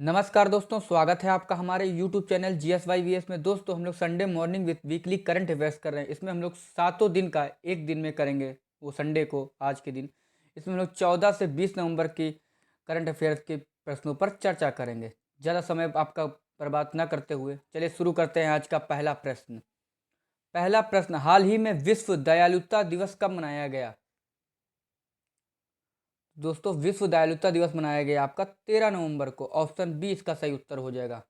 नमस्कार दोस्तों, स्वागत है आपका हमारे YouTube चैनल GSYVS में। दोस्तों, हम लोग Sunday morning with weekly current affairs कर रहे हैं। इसमें हम लोग सातों दिन का एक दिन में करेंगे, वो संडे को आज के दिन। इसमें हम लोग 14 से 20 नवंबर की करंट अफेयर्स के प्रश्नों पर चर्चा करेंगे। ज़्यादा समय आपका बर्बाद न करते हुए चलिए शुरू करते हैं आज का पहला प्रश्न। पहला प्रश्न, हाल ही में विश्व दयालुता दिवस कब मनाया गया? दोस्तों, विश्व दयालुता दिवस मनाया गया आपका 13 नवंबर को। ऑप्शन बी इसका सही उत्तर हो जाएगा।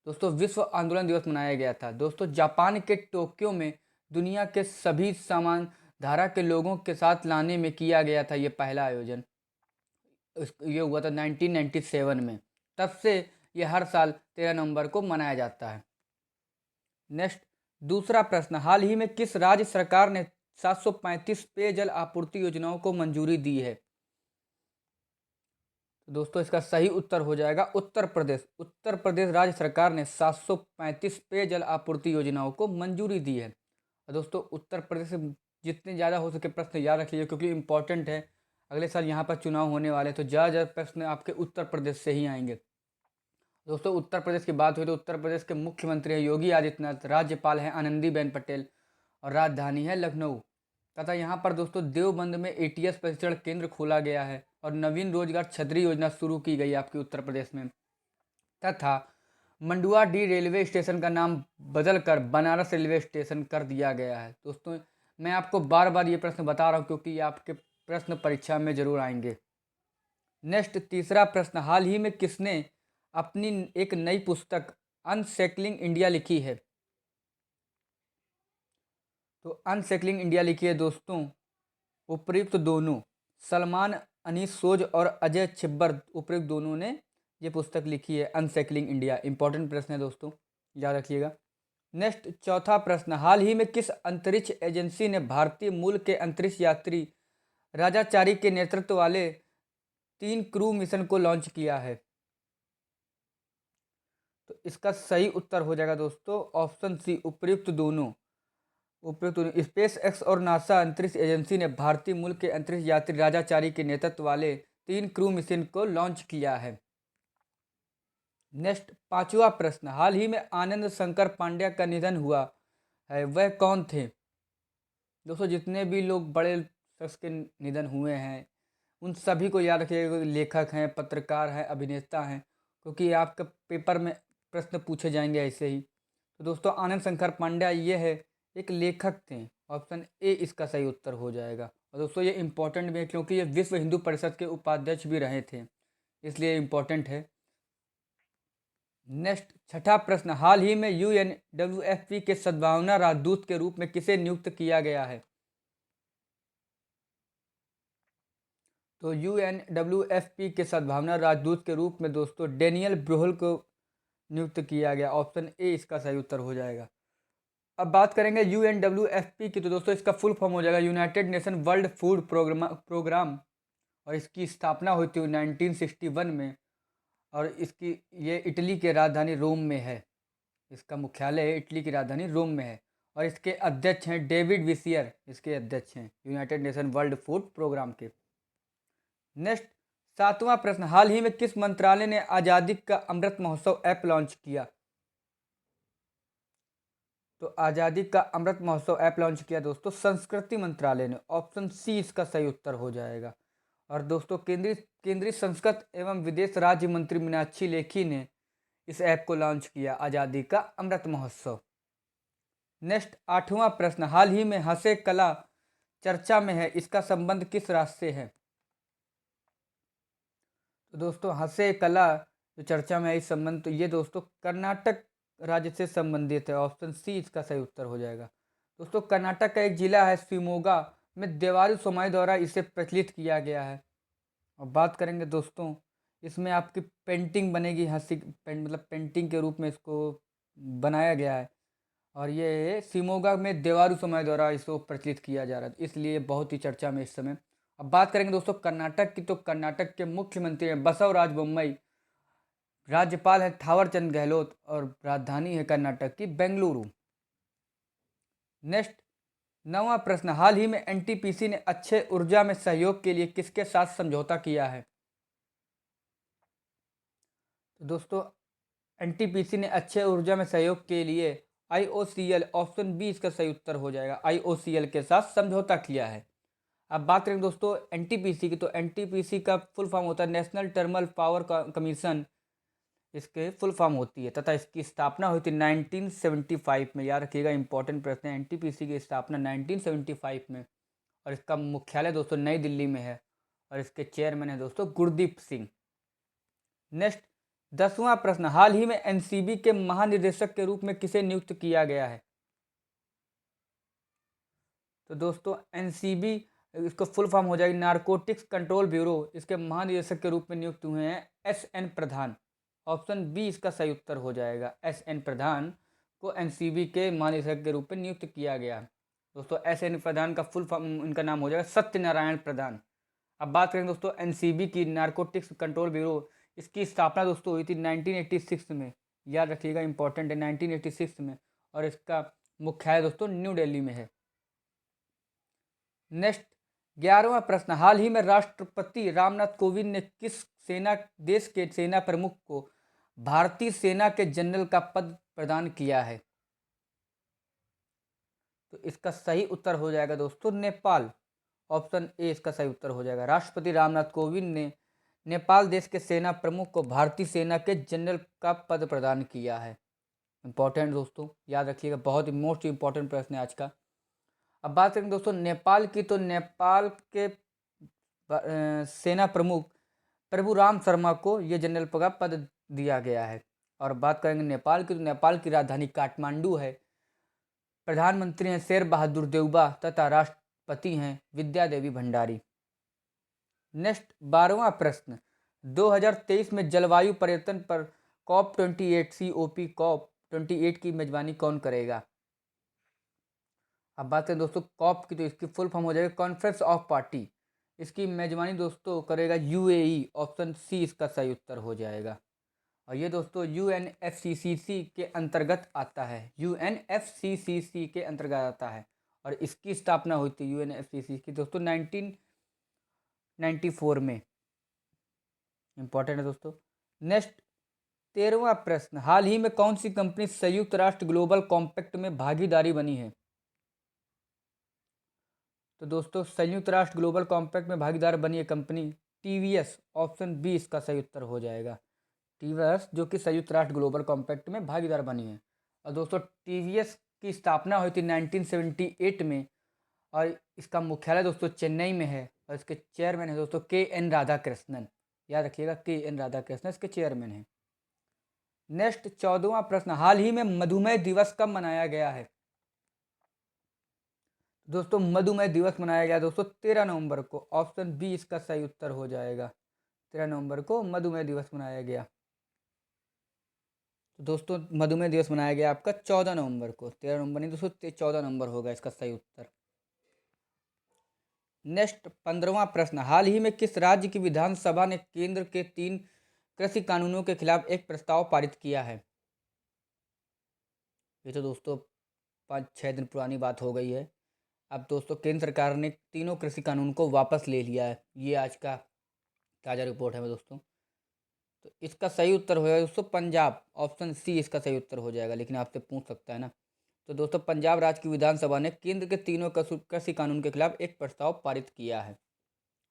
दोस्तों, विश्व आंदोलन दिवस मनाया गया था दोस्तों जापान के टोक्यो में। दुनिया के सभी समान धारा के लोगों के साथ लाने में किया गया था ये पहला आयोजन। ये हुआ था 1997 में। तब से ये हर साल 13 नवंबर को मनाया जाता है। नेक्स्ट, दूसरा प्रश्न, हाल ही में किस राज्य सरकार ने 735 पेयजल आपूर्ति योजनाओं को मंजूरी दी है? तो दोस्तों, इसका सही उत्तर हो जाएगा उत्तर प्रदेश। उत्तर प्रदेश राज्य सरकार ने 735 पेयजल आपूर्ति योजनाओं को मंजूरी दी है। और दोस्तों, उत्तर प्रदेश से जितने ज़्यादा हो सके प्रश्न याद रख लीजिए, क्योंकि इंपॉर्टेंट है। अगले साल यहाँ पर चुनाव होने वाले हैं, तो ज़्यादा प्रश्न आपके उत्तर प्रदेश से ही आएंगे। दोस्तों, उत्तर प्रदेश की बात हुई तो उत्तर प्रदेश के मुख्यमंत्री हैं योगी आदित्यनाथ, राज्यपाल हैं आनंदीबेन पटेल और राजधानी है लखनऊ। तथा यहाँ पर दोस्तों देवबंद में ATS प्रशिक्षण केंद्र खोला गया है और नवीन रोजगार छतरी योजना शुरू की गई आपके उत्तर प्रदेश में। तथा मंडुआडीह रेलवे स्टेशन का नाम बदलकर बनारस रेलवे स्टेशन कर दिया गया है। दोस्तों, मैं आपको बार बार ये प्रश्न बता रहा हूँ क्योंकि ये आपके प्रश्न परीक्षा में जरूर आएंगे। नेक्स्ट, तीसरा प्रश्न, हाल ही में किसने अपनी एक नई पुस्तक अनसेकलिंग इंडिया लिखी है? तो अनसेकलिंग इंडिया लिखी है दोस्तों उपयुक्त दोनों सलमान अनीस सोज और अजय छिब्बर, उपयुक्त दोनों ने ये पुस्तक लिखी है अनसेकलिंग इंडिया। इंपॉर्टेंट प्रश्न है दोस्तों, याद रखिएगा। नेक्स्ट, चौथा प्रश्न, हाल ही में किस अंतरिक्ष एजेंसी ने भारतीय मूल के अंतरिक्ष यात्री राजाचारी के नेतृत्व वाले 3 क्रू मिशन को लॉन्च किया है? तो इसका सही उत्तर हो जाएगा दोस्तों ऑप्शन सी, उपयुक्त दोनों। उपयुक्त स्पेस एक्स और नासा अंतरिक्ष एजेंसी ने भारतीय मूल के अंतरिक्ष यात्री राजाचारी के नेतृत्व वाले 3 क्रू मिशन को लॉन्च किया है। नेक्स्ट, पांचवा प्रश्न, हाल ही में आनंद शंकर पांड्या का निधन हुआ है, वह कौन थे? दोस्तों, जितने भी लोग बड़े शख्स के निधन हुए हैं उन सभी को याद रखिएगा। लेखक हैं, पत्रकार हैं, अभिनेता हैं, क्योंकि आपके पेपर में प्रश्न पूछे जाएंगे ऐसे ही। तो दोस्तों, आनंद शंकर पांड्या ये है, एक लेखक थे। ऑप्शन ए इसका सही उत्तर हो जाएगा। और दोस्तों, ये इंपॉर्टेंट भी है क्योंकि ये विश्व हिंदू परिषद के उपाध्यक्ष भी रहे थे, इसलिए इंपॉर्टेंट है। नेक्स्ट, छठा प्रश्न, हाल ही में UNWFP के सद्भावना राजदूत के रूप में किसे नियुक्त किया गया है? तो UNWFP के सद्भावना राजदूत के रूप में दोस्तों डेनियल ब्रोहल को नियुक्त किया गया। ऑप्शन ए इसका सही उत्तर हो जाएगा। अब बात करेंगे UNWFP की, तो दोस्तों इसका फुल फॉर्म हो जाएगा United Nation World Food Programme. और इसकी स्थापना हुई थी 1961 में। और इसकी ये इटली के राजधानी रोम में है। इसका मुख्यालय इटली की राजधानी रोम में है। और इसके अध्यक्ष हैं डेविड विसियर, इसके अध्यक्ष हैं United Nation World Food Programme के। नेक्स्ट, सातवां प्रश्न, हाल ही में किस मंत्रालय ने आज़ादी का अमृत महोत्सव ऐप लॉन्च किया? तो आज़ादी का अमृत महोत्सव ऐप लॉन्च किया दोस्तों संस्कृति मंत्रालय ने। ऑप्शन सी इसका सही उत्तर हो जाएगा। और दोस्तों, केंद्रीय संस्कृत एवं विदेश राज्य मंत्री मीनाक्षी लेखी ने इस ऐप को लॉन्च किया, आज़ादी का अमृत महोत्सव। नेक्स्ट, आठवां प्रश्न, हाल ही में हंसे कला चर्चा में है, इसका संबंध किस राज्य से है? तो दोस्तों, हंसे कला जो चर्चा में है इस संबंध, तो ये दोस्तों कर्नाटक राज्य से संबंधित है। ऑप्शन सी इसका सही उत्तर हो जाएगा। दोस्तों, कर्नाटक का एक जिला है शिवमोगा में देवारू समाज द्वारा इसे प्रचलित किया गया है। और बात करेंगे दोस्तों, इसमें आपकी पेंटिंग बनेगी, मतलब पेंटिंग के रूप में इसको बनाया गया है। और ये शिमोगा में देवारू समाज द्वारा इसको प्रचलित किया जा रहा है, इसलिए बहुत ही चर्चा में इस समय। अब बात करेंगे दोस्तों कर्नाटक की, तो कर्नाटक के मुख्यमंत्री हैं बसवराज बोम्मई, राज्यपाल है थावरचंद गहलोत और राजधानी है कर्नाटक की बेंगलुरु। नेक्स्ट, नौवां प्रश्न, हाल ही में NTPC ने अक्षय ऊर्जा में सहयोग के लिए किसके साथ समझौता किया है? तो दोस्तों एनटीपीसी ने अक्षय ऊर्जा में सहयोग के लिए आईओसीएल, ऑप्शन बी इसका सही उत्तर हो जाएगा, आईओसीएल के साथ समझौता किया है। अब बात करें दोस्तों एनटीपीसी की, तो एनटीपीसी का फुल फॉर्म होता है नेशनल थर्मल पावर कमीशन, इसके फुल फॉर्म होती है, तथा इसकी स्थापना हुई थी 1975 में। याद रखिएगा, इंपॉर्टेंट प्रश्न है। एनटीपीसी की स्थापना 1975 में, और इसका मुख्यालय दोस्तों नई दिल्ली में है, और इसके चेयरमैन है दोस्तों गुरदीप सिंह। नेक्स्ट 10वां प्रश्न, हाल ही में एनसीबी के महानिदेशक के रूप में किसे नियुक्त किया गया है? तो दोस्तों एनसीबी, इसको फुल फॉर्म हो जाएगी नारकोटिक्स कंट्रोल ब्यूरो, इसके महानिदेशक के रूप में नियुक्त हुए हैं एसएन प्रधान। ऑप्शन बी इसका सही उत्तर हो जाएगा, एसएन प्रधान को एनसीबी के महानिदेशक के रूप में नियुक्त किया गया। दोस्तों एसएन प्रधान का फुल फॉर्म, इनका नाम हो जाएगा सत्यनारायण प्रधान। अब बात करें दोस्तों एनसीबी की, नारकोटिक्स कंट्रोल ब्यूरो, इसकी स्थापना दोस्तों हुई थी 1986 में। याद रखिएगा, इंपॉर्टेंट है, 1986 में, और इसका मुख्यालय दोस्तों न्यू दिल्ली में है। नेक्स्ट 11वां प्रश्न, हाल ही में राष्ट्रपति रामनाथ कोविंद ने किस देश के सेना प्रमुख को भारतीय सेना के जनरल का पद प्रदान किया है? तो इसका सही उत्तर हो जाएगा दोस्तों नेपाल। ऑप्शन ए इसका सही उत्तर हो जाएगा। राष्ट्रपति रामनाथ कोविंद ने नेपाल देश के सेना प्रमुख को भारतीय सेना के जनरल का पद प्रदान किया है। इंपॉर्टेंट दोस्तों, याद रखिएगा, बहुत ही मोस्ट इंपॉर्टेंट प्रश्न है आज का। अब बात करें दोस्तों नेपाल की, तो नेपाल के सेना प्रमुख प्रभुराम शर्मा को ये जनरल का पद दिया गया है। और बात करेंगे नेपाल की, तो नेपाल की राजधानी काठमांडू है। प्रधानमंत्री हैं शेर बहादुर देउबा, तथा राष्ट्रपति हैं विद्या देवी भंडारी। नेक्स्ट 12वां प्रश्न, 2023 में जलवायु परिवर्तन पर COP28 COP COP28 की मेजबानी कौन करेगा? अब बात करें दोस्तों कॉप की, तो इसकी फुल फॉर्म हो जाएगा कॉन्फ्रेंस ऑफ पार्टी। इसकी मेजबानी दोस्तों करेगा यूएई। ऑप्शन सी इसका सही उत्तर हो जाएगा। और ये दोस्तों यूएनएफसीसीसी के अंतर्गत आता है, यूएनएफसीसीसी के अंतर्गत आता है, और इसकी स्थापना हुई थी यूएनएफसीसी की दोस्तों 1994 में। इंपॉर्टेंट है दोस्तों। नेक्स्ट 13वां प्रश्न, हाल ही में कौन सी कंपनी संयुक्त राष्ट्र ग्लोबल कॉम्पैक्ट में भागीदारी बनी है? तो दोस्तों संयुक्त राष्ट्र ग्लोबल कॉम्पैक्ट में भागीदार बनी है कंपनी टीवीएस। ऑप्शन बी इसका सही उत्तर हो जाएगा, टीवीएस, जो कि संयुक्त राष्ट्र ग्लोबल कॉम्पैक्ट में भागीदार बनी है। और दोस्तों टीवीएस की स्थापना हुई थी 1978 में, और इसका मुख्यालय दोस्तों चेन्नई में है, और इसके चेयरमैन है दोस्तों के.एन. राधाकृष्णन। याद रखिएगा, के.एन. राधाकृष्णन इसके चेयरमैन हैं। नेक्स्ट 14वां प्रश्न, हाल ही में मधुमेह दिवस कब मनाया गया है? दोस्तों मधुमेह दिवस मनाया गया दोस्तों 13 नवंबर को। ऑप्शन बी इसका सही उत्तर हो जाएगा, 13 नवंबर को मधुमेह दिवस मनाया गया। तो दोस्तों मधुमेह दिवस मनाया गया आपका 14 नवंबर को, 13 नवंबर नहीं दोस्तों, 14 नवंबर होगा इसका सही उत्तर। नेक्स्ट 15वां प्रश्न, हाल ही में किस राज्य की विधानसभा ने केंद्र के 3 कृषि कानूनों के खिलाफ एक प्रस्ताव पारित किया है? ये तो दोस्तों 5-6 दिन पुरानी बात हो गई है। अब दोस्तों केंद्र सरकार ने तीनों कृषि कानून को वापस ले लिया है। ये आज का ताज़ा रिपोर्ट है दोस्तों। तो इसका सही उत्तर होगा दोस्तों पंजाब। ऑप्शन सी इसका सही उत्तर हो जाएगा, लेकिन आपसे पूछ सकता है ना। तो दोस्तों पंजाब राज्य की विधानसभा ने केंद्र के तीनों कृषि कानून के खिलाफ एक प्रस्ताव पारित किया है।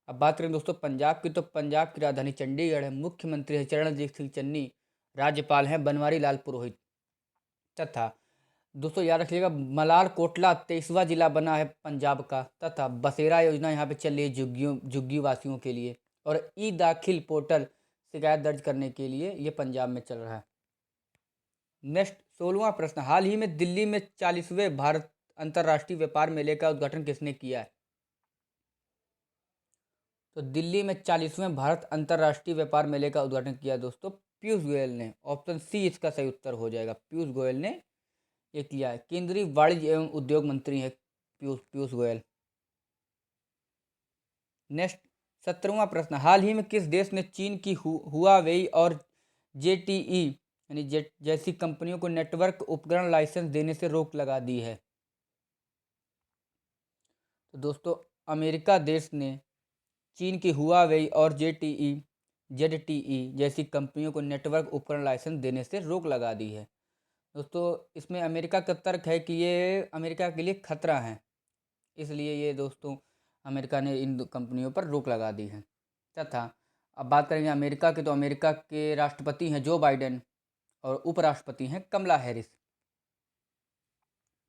अब बात करें दोस्तों पंजाब की, तो पंजाब की राजधानी चंडीगढ़ है। मुख्यमंत्री है चरणजीत सिंह चन्नी। राज्यपाल हैं बनवारी लाल पुरोहित। तथा दोस्तों याद रखिएगा, मलार कोटला 23वां जिला बना है पंजाब का। तथा बसेरा योजना यहाँ पे चल रही है झुग्गी वासियों के लिए। और ई दाखिल पोर्टल शिकायत दर्ज करने के लिए ये पंजाब में चल रहा है। नेक्स्ट 16वां प्रश्न, हाल ही में दिल्ली में 40वें भारत अंतर्राष्ट्रीय व्यापार मेले का उद्घाटन किसने किया है? तो दिल्ली में 40वें भारत अंतर्राष्ट्रीय व्यापार मेले का उद्घाटन किया दोस्तों पीयूष गोयल ने। ऑप्शन सी इसका सही उत्तर हो जाएगा, पीयूष गोयल ने ये किया है। केंद्रीय वाणिज्य एवं उद्योग मंत्री है पीयूष गोयल। नेक्स्ट 17वां प्रश्न, हाल ही में किस देश ने चीन की हुआवेई और जेटीई यानी जैसी कंपनियों को नेटवर्क उपकरण लाइसेंस देने से रोक लगा दी है? तो दोस्तों अमेरिका देश ने चीन की हुआवेई और जेटीई ZTE जैसी कंपनियों को नेटवर्क उपकरण लाइसेंस देने से रोक लगा दी है। दोस्तों इसमें अमेरिका का तर्क है कि ये अमेरिका के लिए खतरा है, इसलिए ये दोस्तों अमेरिका ने इन कंपनियों पर रोक लगा दी है। तथा अब बात करेंगे अमेरिका की, तो अमेरिका के राष्ट्रपति हैं जो बाइडेन और उपराष्ट्रपति हैं कमला हैरिस।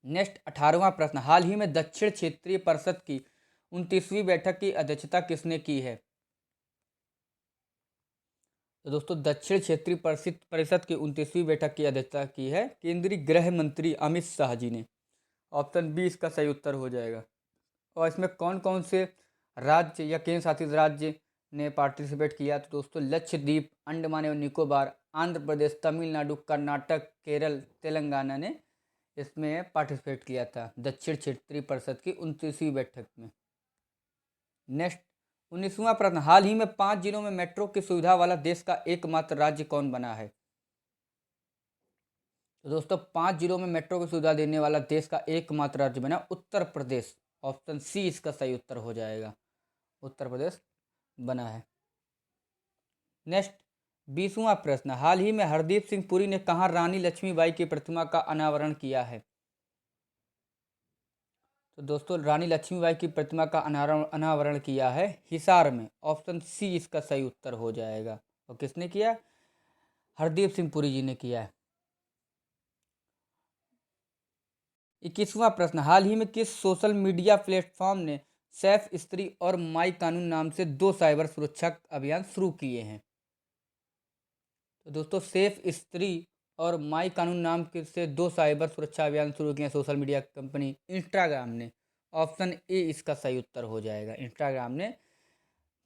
नेक्स्ट 18वां प्रश्न, हाल ही में दक्षिण क्षेत्रीय परिषद की 29वीं बैठक की अध्यक्षता किसने की है? तो दोस्तों दक्षिण क्षेत्रीय परिषद की 29वीं बैठक की अध्यक्षता की है केंद्रीय गृह मंत्री अमित शाह जी ने। ऑप्शन बी इसका सही उत्तर हो जाएगा। और इसमें कौन कौन से राज्य या केंद्र शासित राज्य ने पार्टिसिपेट किया? तो दोस्तों लक्षद्वीप, अंडमान एवं निकोबार, आंध्र प्रदेश, तमिलनाडु, कर्नाटक, केरल, तेलंगाना ने इसमें पार्टिसिपेट किया था दक्षिण क्षेत्रीय परिषद की 29वीं बैठक में। नेक्स्ट 19वां प्रश्न, हाल ही में 5 जिलों में मेट्रो की सुविधा वाला देश का एकमात्र राज्य कौन बना है? तो दोस्तों 5 जिलों में मेट्रो की सुविधा देने वाला देश का एकमात्र राज्य बना उत्तर प्रदेश। ऑप्शन सी इसका सही उत्तर हो जाएगा, उत्तर प्रदेश बना है। नेक्स्ट 20वां प्रश्न, हाल ही में हरदीप सिंह पुरी ने कहाँ रानी लक्ष्मीबाई की प्रतिमा का अनावरण किया है? तो दोस्तों रानी लक्ष्मीबाई की प्रतिमा का अनावरण किया है हिसार में। ऑप्शन सी इसका सही उत्तर हो जाएगा। और किसने किया? हरदीप सिंह पुरी जी ने किया है। 21वां प्रश्न, हाल ही में किस सोशल मीडिया प्लेटफॉर्म ने सैफ स्त्री और माई कानून नाम से 2 साइबर सुरक्षा अभियान शुरू किए हैं? तो दोस्तों सेफ स्त्री और माई कानून नाम के से 2 साइबर सुरक्षा अभियान शुरू किए हैं सोशल मीडिया कंपनी इंस्टाग्राम ने। ऑप्शन ए इसका सही उत्तर हो जाएगा। इंस्टाग्राम ने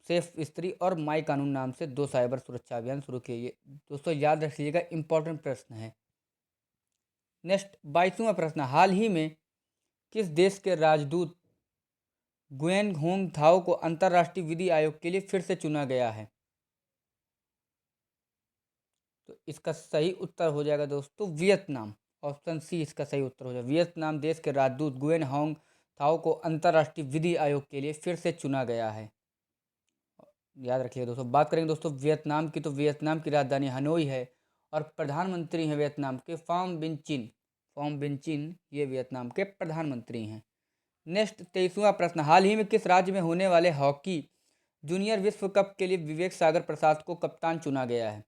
सेफ स्त्री और माई कानून नाम से 2 साइबर सुरक्षा अभियान शुरू किए। ये दोस्तों याद रखिएगा, इंपॉर्टेंट प्रश्न है। नेक्स्ट 22वां प्रश्न, हाल ही में किस देश के राजदूत गुएन होंग थाओ को अंतर्राष्ट्रीय विधि आयोग के लिए फिर से चुना गया है? तो इसका सही उत्तर हो जाएगा दोस्तों वियतनाम। ऑप्शन सी इसका सही उत्तर हो जाएगा। वियतनाम देश के राजदूत गुएन होंग थाओ को अंतर्राष्ट्रीय विधि आयोग के लिए फिर से चुना गया है। याद रखिएगा दोस्तों। बात करेंगे दोस्तों वियतनाम की, तो वियतनाम की राजधानी हनोई है और प्रधानमंत्री हैं वियतनाम के फॉम बिन चिन। फॉम बिन चिन ये वियतनाम के प्रधानमंत्री हैं। नेक्स्ट 23वां प्रश्न, हाल ही में किस राज्य में होने वाले हॉकी जूनियर विश्व कप के लिए विवेक सागर प्रसाद को कप्तान चुना गया है?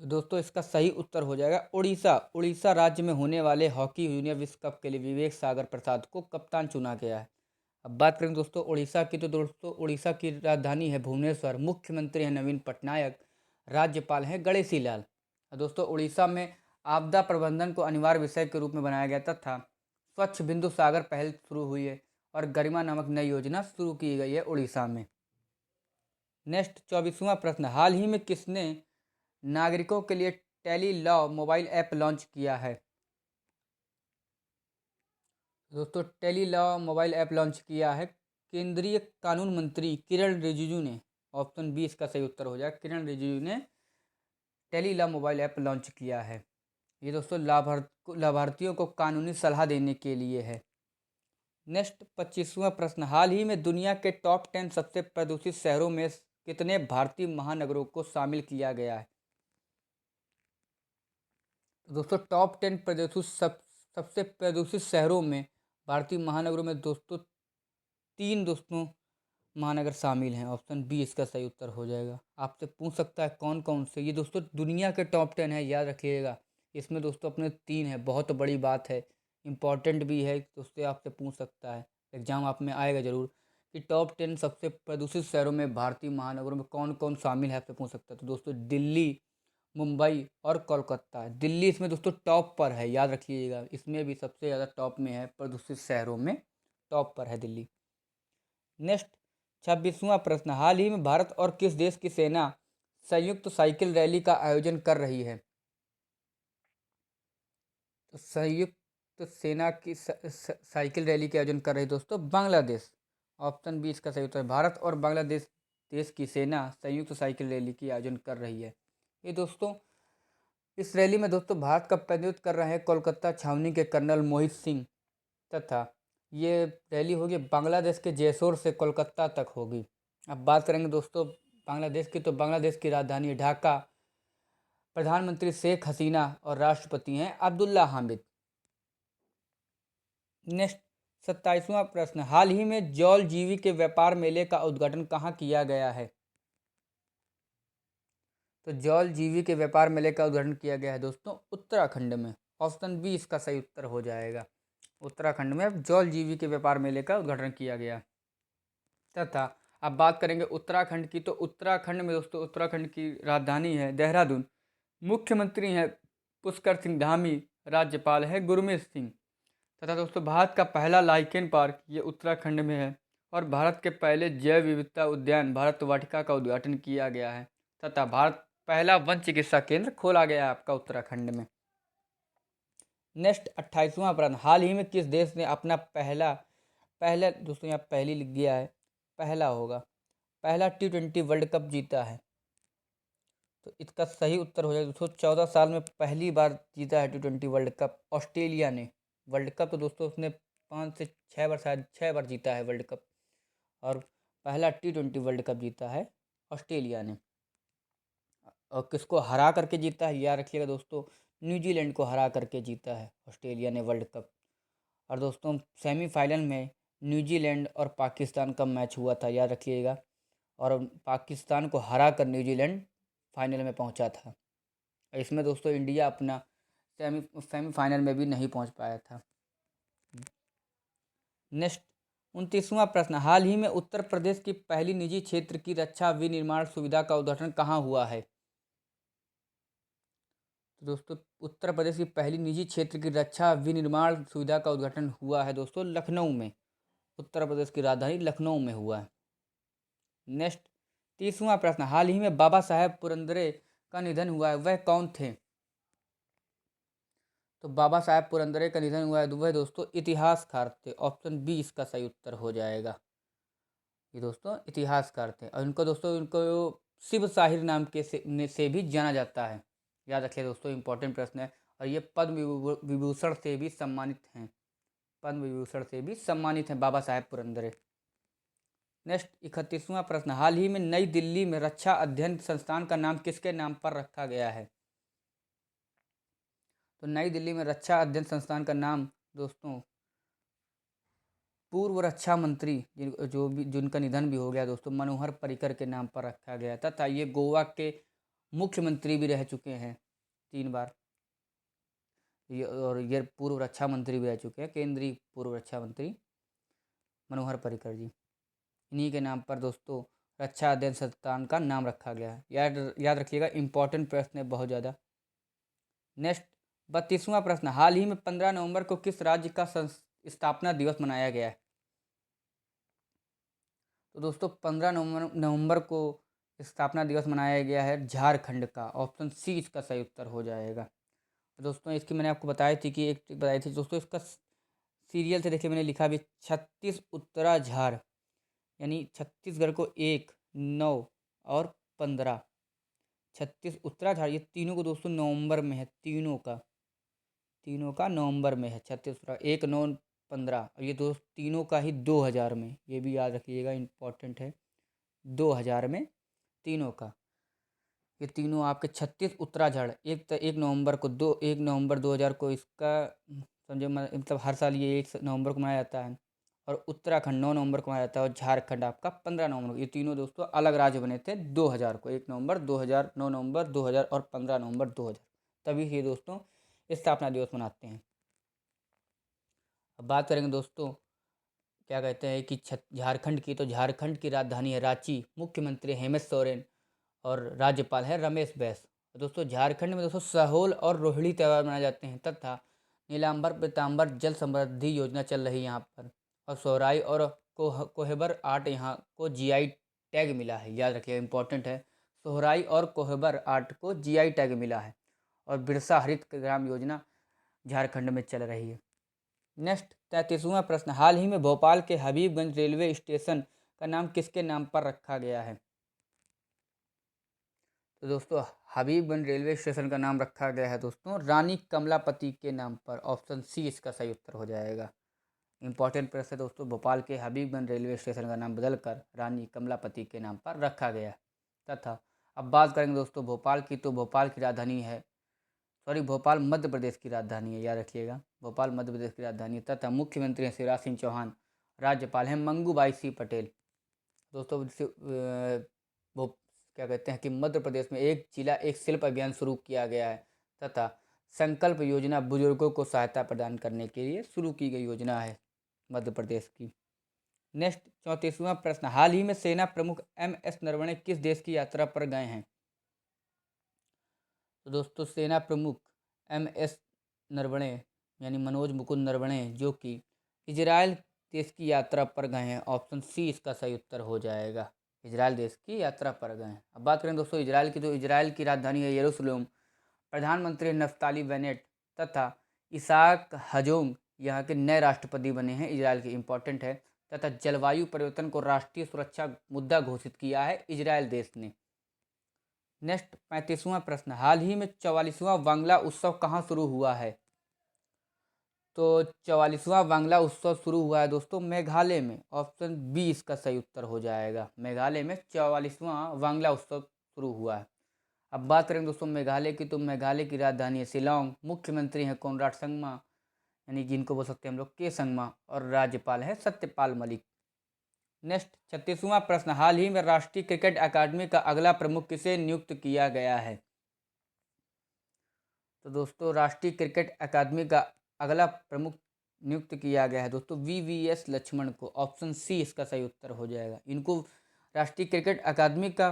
तो दोस्तों इसका सही उत्तर हो जाएगा उड़ीसा। उड़ीसा राज्य में होने वाले हॉकी जूनियर विश्व कप के लिए विवेक सागर प्रसाद को कप्तान चुना गया है। अब बात करें दोस्तों उड़ीसा की, तो दोस्तों उड़ीसा की राजधानी है भुवनेश्वर, मुख्यमंत्री हैं नवीन पटनायक, राज्यपाल हैं गणेशी लाल। दोस्तों उड़ीसा में आपदा प्रबंधन को अनिवार्य विषय के रूप में बनाया गया था। स्वच्छ बिंदु सागर पहल शुरू हुई है और गरिमा नामक नई योजना शुरू की गई है उड़ीसा में। नेक्स्ट 24वां प्रश्न, हाल ही में किसने नागरिकों के लिए tele law mobile app launch किया है? दोस्तों tele law mobile app launch किया है केंद्रीय कानून मंत्री किरण रिजिजू ने। ऑप्शन बी इसका सही उत्तर हो जाएगा। किरण रिजिजू ने tele law mobile app launch किया है। ये दोस्तों लाभार्थियों को कानूनी सलाह देने के लिए है। नेक्स्ट 25वां प्रश्न, हाल ही में दुनिया के टॉप 10 सबसे प्रदूषित शहरों में कितने भारतीय महानगरों को शामिल किया गया है? तो दोस्तों टॉप 10 सबसे प्रदूषित शहरों में भारतीय महानगरों में दोस्तों 3 दोस्तों महानगर शामिल हैं। ऑप्शन बी इसका सही उत्तर हो जाएगा। आपसे पूछ सकता है कौन कौन से? ये दोस्तों दुनिया के टॉप 10 है, याद रखिएगा। इसमें दोस्तों अपने 3 है, बहुत बड़ी बात है, इम्पॉर्टेंट भी है, तो उससे आपसे पूछ सकता है, एग्जाम आप में आएगा जरूर कि टॉप 10 सबसे प्रदूषित शहरों में भारतीय महानगरों में कौन कौन शामिल है, आपसे पूछ सकता है। तो दोस्तों दिल्ली, मुंबई और कोलकाता। दिल्ली इसमें दोस्तों टॉप पर है, याद रखिएगा। इसमें भी सबसे ज़्यादा टॉप में है, प्रदूषित शहरों में टॉप पर है दिल्ली। नेक्स्ट 26वां प्रश्न, हाल ही में भारत और किस देश की सेना संयुक्त साइकिल रैली का आयोजन कर रही है? तो संयुक्त सेना की साइकिल रैली का आयोजन कर रही है दोस्तों बांग्लादेश। ऑप्शन बी इसका सही उत्तर है। भारत और बांग्लादेश देश की सेना संयुक्त साइकिल रैली की आयोजन कर रही है। ये दोस्तों इस रैली में दोस्तों भारत का प्रतिनिधित्व कर रहे हैं कोलकाता छावनी के कर्नल मोहित सिंह, तथा ये रैली होगी बांग्लादेश के जैसोर से कोलकाता तक होगी। अब बात करेंगे दोस्तों बांग्लादेश की, तो बांग्लादेश की राजधानी है ढाका। प्रधानमंत्री शेख हसीना और राष्ट्रपति हैं अब्दुल्ला हामिद। नेक्स्ट 27वां प्रश्न, हाल ही में जौल जीवी के व्यापार मेले का उद्घाटन कहाँ किया गया है? तो जौल जीवी के व्यापार मेले का उद्घाटन किया गया है दोस्तों उत्तराखंड में। ऑप्शन बी इसका सही उत्तर हो जाएगा। उत्तराखंड में जौल जीवी के व्यापार मेले का उद्घाटन किया गया तथा अब बात करेंगे उत्तराखंड की, तो उत्तराखंड में दोस्तों उत्तराखंड की राजधानी है देहरादून। मुख्यमंत्री हैं पुष्कर सिंह धामी। राज्यपाल है गुरमीत सिंह। तथा दोस्तों भारत का पहला लाइकेन पार्क ये उत्तराखंड में है। और भारत के पहले जैव विविधता उद्यान भारत वाटिका का उद्घाटन किया गया है। तथा भारत पहला वन चिकित्सा केंद्र खोला गया है आपका उत्तराखंड में। नेक्स्ट 28वां प्रश्न, हाल ही में किस देश ने अपना पहला दोस्तों यहाँ पहली लिख दिया है, पहला होगा, पहला T20 वर्ल्ड कप जीता है? तो इसका सही उत्तर हो जाएगा दोस्तों 14 साल में पहली बार जीता है T20 वर्ल्ड कप ऑस्ट्रेलिया ने। वर्ल्ड कप तो दोस्तों उसने 5 से 6 बार, शायद 6 बार जीता है वर्ल्ड कप। और पहला T20 वर्ल्ड कप जीता है ऑस्ट्रेलिया ने। और किसको हरा करके जीता है याद रखिएगा दोस्तों, न्यूजीलैंड को हरा करके जीता है ऑस्ट्रेलिया ने वर्ल्ड कप। और दोस्तों सेमीफाइनल में न्यूजीलैंड और पाकिस्तान का मैच हुआ था याद रखिएगा। और पाकिस्तान को हरा कर न्यूजीलैंड फाइनल में पहुंचा था। इसमें दोस्तों इंडिया अपना सेमीफाइनल में भी नहीं पहुंच पाया था। नेक्स्ट 29वां प्रश्न, हाल ही में उत्तर प्रदेश की पहली निजी क्षेत्र की रक्षा विनिर्माण सुविधा का उद्घाटन कहाँ हुआ है? तो दोस्तों उत्तर प्रदेश की पहली निजी क्षेत्र की रक्षा विनिर्माण सुविधा का उद्घाटन हुआ है दोस्तों लखनऊ में। उत्तर प्रदेश की राजधानी लखनऊ में हुआ है। नेक्स्ट 30वां प्रश्न, हाल ही में बाबा साहेब पुरंदरे का निधन हुआ है, वह कौन थे? तो बाबा साहेब पुरंदरे का निधन हुआ है वह दोस्तों इतिहासकार थे। ऑप्शन बी इसका सही उत्तर हो जाएगा। ये दोस्तों इतिहासकार थे और इनको शिव साहिर नाम के से भी जाना जाता है। याद रखिए दोस्तों इंपॉर्टेंट प्रश्न है। और ये पद्म विभूषण से भी सम्मानित हैं। पद्म विभूषण से भी सम्मानित हैं बाबा साहेब पुरंदरे। नेक्स्ट 31वां प्रश्न, हाल ही में नई दिल्ली में रक्षा अध्ययन संस्थान का नाम किसके नाम पर रखा गया है? तो नई दिल्ली में रक्षा अध्ययन संस्थान का नाम दोस्तों पूर्व रक्षा मंत्री जिनका निधन भी हो गया दोस्तों मनोहर पर्रिकर के नाम पर रखा गया तथा ये गोवा के मुख्यमंत्री भी रह चुके हैं 3 बार। और ये पूर्व रक्षा मंत्री भी रह चुके हैं, केंद्रीय पूर्व रक्षा मंत्री मनोहर पर्रिकर जी। इन्हीं के नाम पर दोस्तों रक्षा अध्ययन संस्थान का नाम रखा गया है। याद रखिएगा इंपॉर्टेंट प्रश्न है बहुत ज़्यादा। नेक्स्ट 32वां प्रश्न, हाल ही में 15 नवंबर को किस राज्य का स्थापना दिवस मनाया गया है? तो दोस्तों 15 नवंबर को स्थापना दिवस मनाया गया है झारखंड का। ऑप्शन सी इसका सही उत्तर हो जाएगा। दोस्तों इसकी मैंने आपको बताई थी कि एक बताई थी दोस्तों, इसका सीरियल से देखिए मैंने लिखा भी 36 उत्तरा झार, यानी छत्तीसगढ़ को 1, 9 और 15। 36 उत्तराधार ये तीनों को दोस्तों नवंबर में है, तीनों का नवंबर में है। 36 1, 9, 15 और ये दोस्त तीनों का ही 2000 में, ये भी याद रखिएगा इंपॉर्टेंट है। 2000 में तीनों का, ये तीनों आपके 36 उत्तराझाड़ 1 नवंबर को 1 नवंबर 2000 को इसका समझो मतलब हर साल ये 1 नवंबर को मनाया जाता है। और उत्तराखंड 9 नवंबर को मनाया जाता है और झारखंड आपका 15 नवंबर को। ये तीनों दोस्तों अलग राज्य बने थे 2000 को, 1 नवंबर 2000, 9 नवंबर 2000 और 15 नवंबर 2000, तभी ये दोस्तों स्थापना दिवस मनाते हैं। अब बात करेंगे दोस्तों क्या कहते हैं कि झारखंड की, तो झारखंड की राजधानी है रांची। मुख्यमंत्री हेमंत सोरेन और राज्यपाल है रमेश बैस। दोस्तों झारखंड में दोस्तों सहोल और रोहिणी त्यौहार मनाए जाते हैं तथा नीलांबर पीताम्बर जल समृद्धि योजना चल रही है यहाँ पर। और सोहराई और कोहबर आर्ट यहाँ को जीआई टैग मिला है। याद रखिएगा इंपॉर्टेंट है, सोहराई और कोहबर आर्ट को जीआई टैग मिला है। और बिरसा हरित ग्राम योजना झारखंड में चल रही है। नेक्स्ट 33वां प्रश्न, हाल ही में भोपाल के हबीबगंज रेलवे स्टेशन का नाम किसके नाम पर रखा गया है? तो दोस्तों हबीबगंज रेलवे स्टेशन का नाम रखा गया है दोस्तों रानी कमलापति के नाम पर। ऑप्शन सी इसका सही उत्तर हो जाएगा। इंपॉर्टेंट प्रश्न है दोस्तों। भोपाल के हबीबगंज रेलवे स्टेशन का नाम बदलकर रानी कमलापति के नाम पर रखा गया तथा अब बात करेंगे दोस्तों भोपाल की, तो भोपाल की राजधानी है, सॉरी, भोपाल मध्य प्रदेश की राजधानी है, याद रखिएगा, भोपाल मध्य प्रदेश की राजधानी है तथा मुख्यमंत्री हैं शिवराज सिंह चौहान, राज्यपाल हैं मंगूबाई सी पटेल। दोस्तों वो क्या कहते हैं कि मध्य प्रदेश में एक जिला एक शिल्प अभियान शुरू किया गया है तथा संकल्प योजना बुजुर्गों को सहायता प्रदान करने के लिए शुरू की गई योजना है मध्य प्रदेश की। नेक्स्ट 34वां प्रश्न, हाल ही में सेना प्रमुख MS नरवणे किस देश की यात्रा पर गए हैं? तो दोस्तों सेना प्रमुख MS नरवणे यानी मनोज मुकुंद नरवणे जो कि इजराइल देश की यात्रा पर गए हैं। ऑप्शन सी इसका सही उत्तर हो जाएगा, इजराइल देश की यात्रा पर गए हैं। अब बात करें दोस्तों इजराइल की, तो इजराइल की राजधानी है यरूशलेम। प्रधानमंत्री नफ्ताली बेनेट तथा इसाक हजोंग यहाँ के नए राष्ट्रपति बने हैं, इजराइल के, इंपॉर्टेंट है। तथा जलवायु परिवर्तन को राष्ट्रीय सुरक्षा मुद्दा घोषित किया है इजराइल देश ने। नेक्स्ट 35वां प्रश्न, हाल ही में 44वां बांग्ला उत्सव कहाँ शुरू हुआ है? तो 44वां बांग्ला उत्सव शुरू हुआ है दोस्तों मेघालय में। ऑप्शन बी इसका सही उत्तर हो जाएगा, मेघालय में 44वां बांग्ला उत्सव शुरू हुआ है। अब बात करेंगे दोस्तों मेघालय की, तो मेघालय की राजधानी है शिलांग, मुख्यमंत्री हैं कोनराड संगमा यानी जिनको बोल सकते हैं हम लोग के संगमा, और राज्यपाल है सत्यपाल मलिक। नेक्स्ट 36वां प्रश्न, हाल ही में राष्ट्रीय क्रिकेट अकादमी का अगला प्रमुख किसे नियुक्त किया गया है? तो दोस्तों राष्ट्रीय क्रिकेट अकादमी का अगला प्रमुख नियुक्त किया गया है दोस्तों VVS लक्ष्मण को। ऑप्शन सी इसका सही उत्तर हो जाएगा। इनको राष्ट्रीय क्रिकेट अकादमी का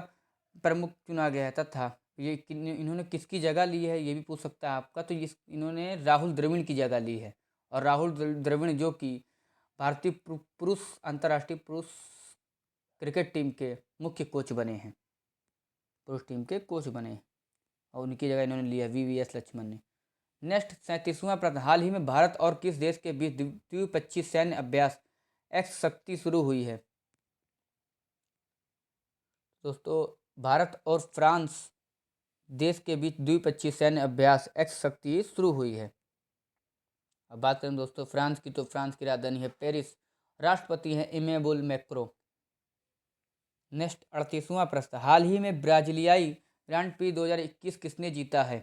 प्रमुख चुना गया है तथा ये इन्होंने किसकी जगह ली है ये भी पूछ सकता है आपका। तो इन्होंने राहुल द्रविड़ की जगह ली है, और राहुल द्रविड़ जो कि भारतीय पुरुष अंतर्राष्ट्रीय पुरुष क्रिकेट टीम के मुख्य कोच बने हैं, पुरुष टीम के कोच बने हैं, और उनकी जगह इन्होंने लिया VVS लक्ष्मण ने। नेक्स्ट 37वां प्रश्न, हाल ही में भारत और किस देश के बीच द्विपक्षीय सैन्य अभ्यास एक्स शक्ति शुरू हुई है? दोस्तों भारत और फ्रांस देश के बीच द्विपक्षीय सैन्य अभ्यास एक्स शक्ति शुरू हुई है। अब बात करें दोस्तों फ्रांस की, तो फ्रांस की राजधानी है पेरिस, राष्ट्रपति हैं इमेबुल मैक्रो। नेक्स्ट 38वां प्रश्न, हाल ही में ब्राजीलियाई ग्रांड प्री 2021 किसने जीता है?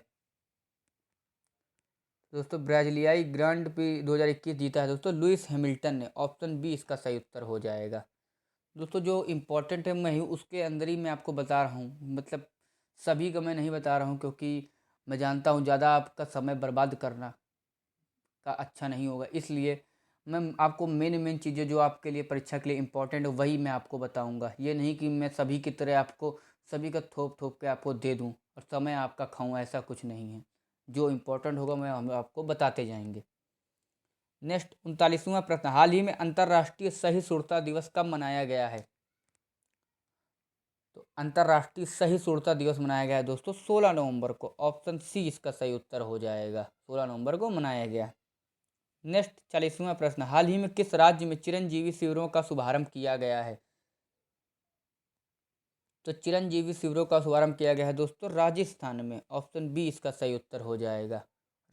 दोस्तों ब्राजीलियाई ग्रांड प्री 2021 जीता है दोस्तों लुइस हैमिल्टन ने। ऑप्शन बी इसका सही उत्तर हो जाएगा। दोस्तों जो इम्पोर्टेंट है मैं ही उसके अंदर ही मैं आपको बता रहा हूँ, मतलब सभी का मैं नहीं बता रहा हूँ, क्योंकि मैं जानता हूँ ज़्यादा आपका समय बर्बाद करना का अच्छा नहीं होगा, इसलिए मैं आपको मेन चीज़ें जो आपके लिए परीक्षा के लिए इम्पोर्टेंट है वही मैं आपको बताऊँगा। ये नहीं कि मैं सभी की तरह आपको सभी का थोप थोप के आपको दे दूँ और समय आपका खाऊँ, ऐसा कुछ नहीं है। जो इम्पोर्टेंट होगा मैं हम आपको बताते जाएंगे। नेक्स्ट 39वां प्रश्न, हाल ही में अंतर्राष्ट्रीय सहिष्णुता दिवस कब मनाया गया है? तो अंतर्राष्ट्रीय सहिष्णुता दिवस मनाया गया है दोस्तों 16 नवंबर को। ऑप्शन सी इसका सही उत्तर हो जाएगा, 16 नवंबर को मनाया गया। नेक्स्ट 40वां प्रश्न, हाल ही में किस राज्य में चिरंजीवी शिविरों का शुभारंभ किया गया है? तो चिरंजीवी शिविरों का शुभारंभ किया गया है दोस्तों राजस्थान में। ऑप्शन बी इसका सही उत्तर हो जाएगा,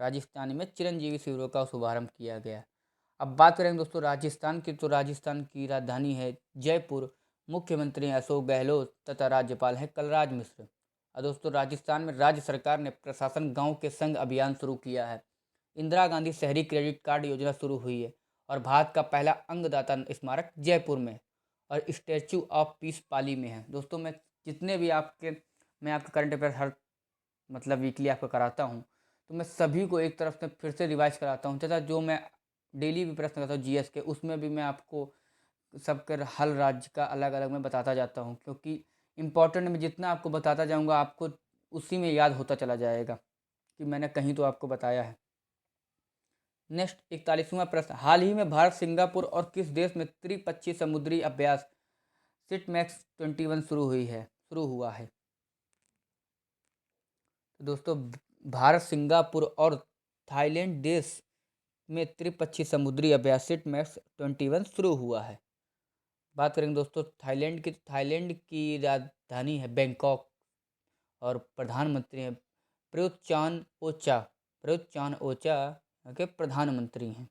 राजस्थान में चिरंजीवी शिविरों का शुभारंभ किया गया। अब बात करेंगे दोस्तों राजस्थान की, तो राजस्थान की राजधानी है जयपुर, मुख्यमंत्री हैं अशोक गहलोत तथा राज्यपाल हैं कलराज मिश्र। और दोस्तों राजस्थान में राज्य सरकार ने प्रशासन गांव के संग अभियान शुरू किया है, इंदिरा गांधी शहरी क्रेडिट कार्ड योजना शुरू हुई है, और भारत का पहला अंगदाता स्मारक जयपुर में और स्टैचू ऑफ पीस पाली में है। दोस्तों जितने भी मैं आपके करंट अफेयर हर मतलब वीकली आपको कराता हूँ, तो मैं सभी को एक तरफ से फिर से रिवाइज कराता हूँ तथा जो मैं डेली भी प्रश्न करता हूँ GS के, उसमें भी मैं आपको सबके हर राज्य का अलग अलग मैं बताता जाता हूँ, क्योंकि इम्पोर्टेंट मैं जितना आपको बताता जाऊँगा आपको उसी में याद होता चला जाएगा कि मैंने कहीं तो आपको बताया है। नेक्स्ट 41वां प्रश्न, हाल ही में भारत सिंगापुर और किस देश में त्रिपक्षीय समुद्री अभ्यास सिटमैक्स 21 शुरू हुआ है? तो दोस्तों भारत सिंगापुर और थाईलैंड देश में त्रिपक्षीय समुद्री अभ्यास सिटमैक्स 21 शुरू हुआ है। बात करेंगे दोस्तों थाईलैंड की, थाईलैंड की राजधानी है बैंकॉक और प्रधानमंत्री हैं प्रयुत चान ओचा के प्रधानमंत्री हैं।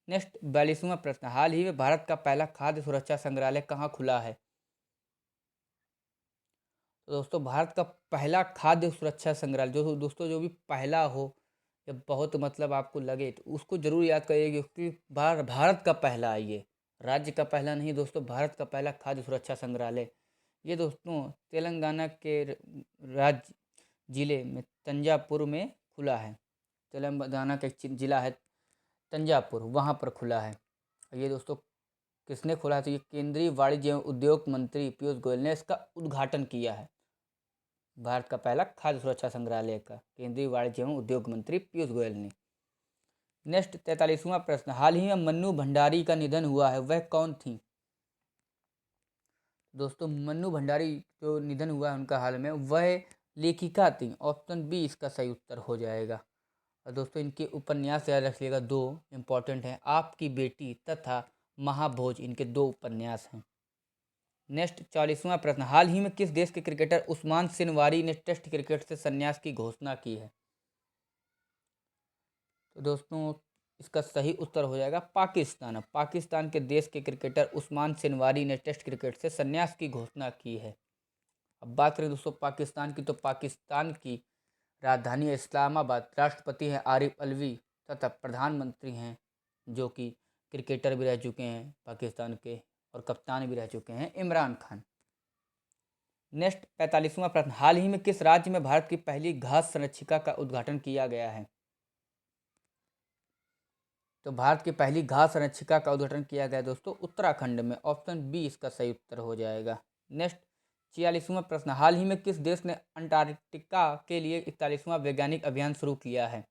नेक्स्ट 42वां प्रश्न, हाल ही में भारत का पहला खाद्य सुरक्षा संग्रहालय कहाँ खुला है? तो दोस्तों भारत का पहला खाद्य सुरक्षा संग्रहालय, जो दोस्तों जो भी पहला हो या बहुत मतलब आपको लगे तो उसको जरूर याद करिए, क्योंकि भारत का पहला है ये, राज्य का पहला नहीं दोस्तों, भारत का पहला खाद्य सुरक्षा संग्रहालय ये दोस्तों तेलंगाना के राज्य जिले में तंजापुर में खुला है। तेलंगाना का एक जिला है तंजापुर, वहाँ पर खुला है। ये दोस्तों किसने खोला? तो ये केंद्रीय वाणिज्य एवं उद्योग मंत्री पीयूष गोयल ने इसका उद्घाटन किया है। भारत का पहला खाद्य सुरक्षा संग्रहालय का केंद्रीय वाणिज्य एवं उद्योग मंत्री पीयूष गोयल ने। नेक्स्ट 43वां प्रश्न, हाल ही में मन्नू भंडारी का निधन हुआ है, वह कौन थी? दोस्तों मन्नू भंडारी जो निधन हुआ है उनका हाल में, वह लेखिका थी। ऑप्शन बी इसका सही उत्तर हो जाएगा। और दोस्तों इनके उपन्यास याद रखिएगा, दो इम्पॉर्टेंट हैं, आपकी बेटी तथा महाभोज, इनके दो उपन्यास हैं। नेक्स्ट 44वां प्रश्न, हाल ही में किस देश के क्रिकेटर उस्मान सिनवारी ने टेस्ट क्रिकेट से संन्यास की घोषणा की है? तो दोस्तों इसका सही उत्तर हो जाएगा पाकिस्तान। पाकिस्तान के देश के क्रिकेटर उस्मान सिनवारी ने टेस्ट क्रिकेट से संन्यास की घोषणा की है। अब बात करें दोस्तों पाकिस्तान की, तो पाकिस्तान की राजधानी इस्लामाबाद, राष्ट्रपति हैं आरिफ अलवी तथा प्रधानमंत्री हैं जो कि क्रिकेटर भी रह चुके हैं पाकिस्तान के और कप्तान भी रह चुके हैं, इमरान खान। नेक्स्ट 45वां प्रश्न, हाल ही में किस राज्य में भारत की पहली घास संरक्षिका का उद्घाटन किया गया है? तो भारत की पहली घास संरक्षिका का उद्घाटन किया गया दोस्तों उत्तराखंड में। ऑप्शन बी इसका सही उत्तर हो जाएगा। नेक्स्ट 46वां प्रश्न, हाल ही में किस देश ने अंटार्कटिका के लिए 41वां वैज्ञानिक अभियान शुरू किया है?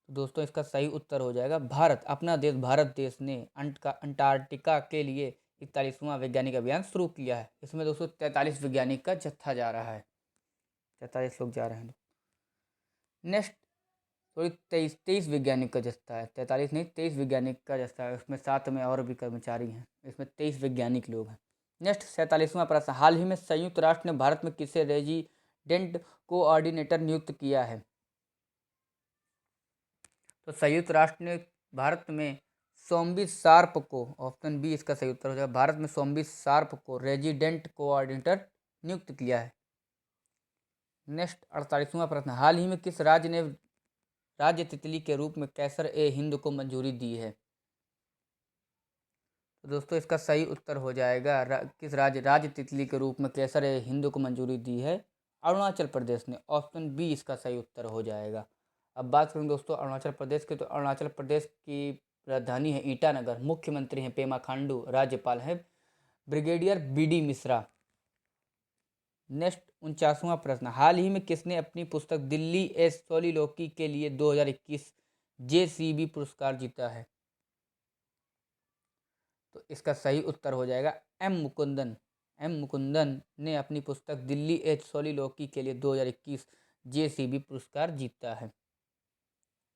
तो दोस्तों इसका सही उत्तर हो जाएगा भारत। अपना देश भारत देश ने अंटार्कटिका के लिए 41वां वैज्ञानिक अभियान शुरू किया है। इसमें दोस्तों 43 वैज्ञानिक का जत्था जा रहा है, 43 लोग जा रहे हैं। नेक्स्ट थोड़ी 23 वैज्ञानिक का जत्था है, 43 नहीं 23 वैज्ञानिक का जत्था है। उसमें साथ में और भी कर्मचारी हैं, इसमें 23 वैज्ञानिक लोग हैं। नेक्स्ट 47वां प्रश्न, हाल ही में संयुक्त राष्ट्र ने भारत में किसे रेजिडेंट कोऑर्डिनेटर नियुक्त किया है? तो संयुक्त राष्ट्र ने भारत में सोमबीर शार्प को, ऑप्शन बी इसका सही उत्तर हो जाएगा, भारत में सोमबीर शार्प को रेजिडेंट कोऑर्डिनेटर नियुक्त किया है। नेक्स्ट 48वां प्रश्न, हाल ही में किस राज्य ने राज्य तितली के रूप में कैसर ए हिंद को मंजूरी दी है? तो दोस्तों इसका सही उत्तर हो जाएगा किस राज्य तितली के रूप में कैसर ए हिंद को मंजूरी दी है? अरुणाचल प्रदेश ने। ऑप्शन बी इसका सही उत्तर हो जाएगा। अब बात करें दोस्तों अरुणाचल प्रदेश की, तो अरुणाचल प्रदेश की राजधानी है ईटानगर, मुख्यमंत्री हैं पेमा खांडू, राज्यपाल हैं ब्रिगेडियर BD मिश्रा। नेक्स्ट 49वां प्रश्न, हाल ही में किसने अपनी पुस्तक दिल्ली एस सोलिलोकी के लिए 2021 JCB पुरस्कार जीता है? तो इसका सही उत्तर हो जाएगा M मुकुंदन ने अपनी पुस्तक दिल्ली एच सोलिलोकी के लिए 2021 JCB पुरस्कार जीता है।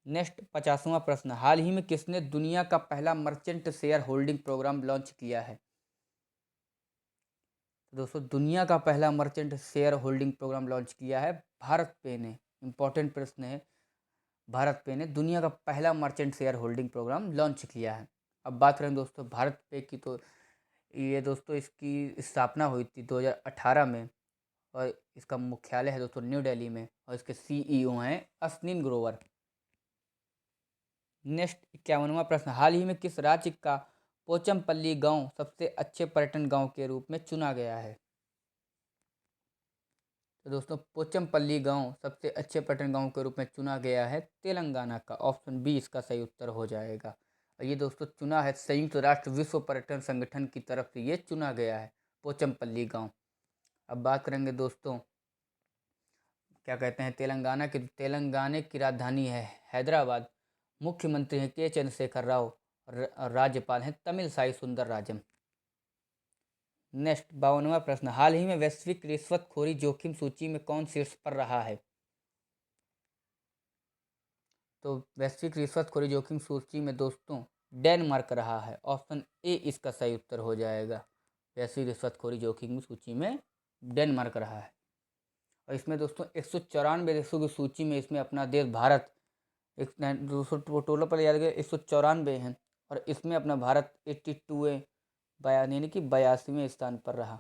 नेक्स्ट 50वां प्रश्न, हाल ही में किसने दुनिया का पहला merchant share holding programme launch किया है? तो दोस्तों दुनिया का पहला merchant share holding programme launch किया है भारत पे ने। इंपॉर्टेंट प्रश्न है, भारत पे ने दुनिया का पहला merchant share holding programme launch किया है। अब बात करें दोस्तों भारत पे की, तो ये दोस्तों इसकी स्थापना हुई थी 2018 में और इसका मुख्यालय है दोस्तों न्यू दिल्ली में और इसके CEO हैं अश्विन ग्रोवर। नेक्स्ट 51वां प्रश्न, हाल ही में किस राज्य का पोचमपल्ली गांव सबसे अच्छे पर्यटन गांव के रूप में चुना गया है? तो दोस्तों पोचमपल्ली गांव सबसे अच्छे पर्यटन गांव के रूप में चुना गया है तेलंगाना का। ऑप्शन बी इसका सही उत्तर हो जाएगा। और ये दोस्तों चुना है संयुक्त राष्ट्र विश्व पर्यटन संगठन की तरफ से ये चुना गया है पोचमपल्ली गांव। अब बात करेंगे दोस्तों क्या कहते हैं तेलंगाना की राजधानी है हैदराबाद, मुख्यमंत्री हैं के चंद्रशेखर राव और राज्यपाल हैं तमिलसाई सुंदरराजन। नेक्स्ट 52वां प्रश्न, हाल ही में वैश्विक रिश्वतखोरी जोखिम सूची में कौन शीर्ष पर रहा है? तो वैश्विक रिश्वतखोरी जोखिम सूची में दोस्तों डेनमार्क रहा है। ऑप्शन ए इसका सही उत्तर हो जाएगा। वैश्विक रिश्वतखोरी जोखिम सूची में डेनमार्क रहा है। और इसमें दोस्तों 194 देशों की सूची में इसमें अपना देश भारत दोस्तों टोटल पर याद गया 194 हैं, और इसमें अपना भारत 82 यानी कि 82वें स्थान पर रहा।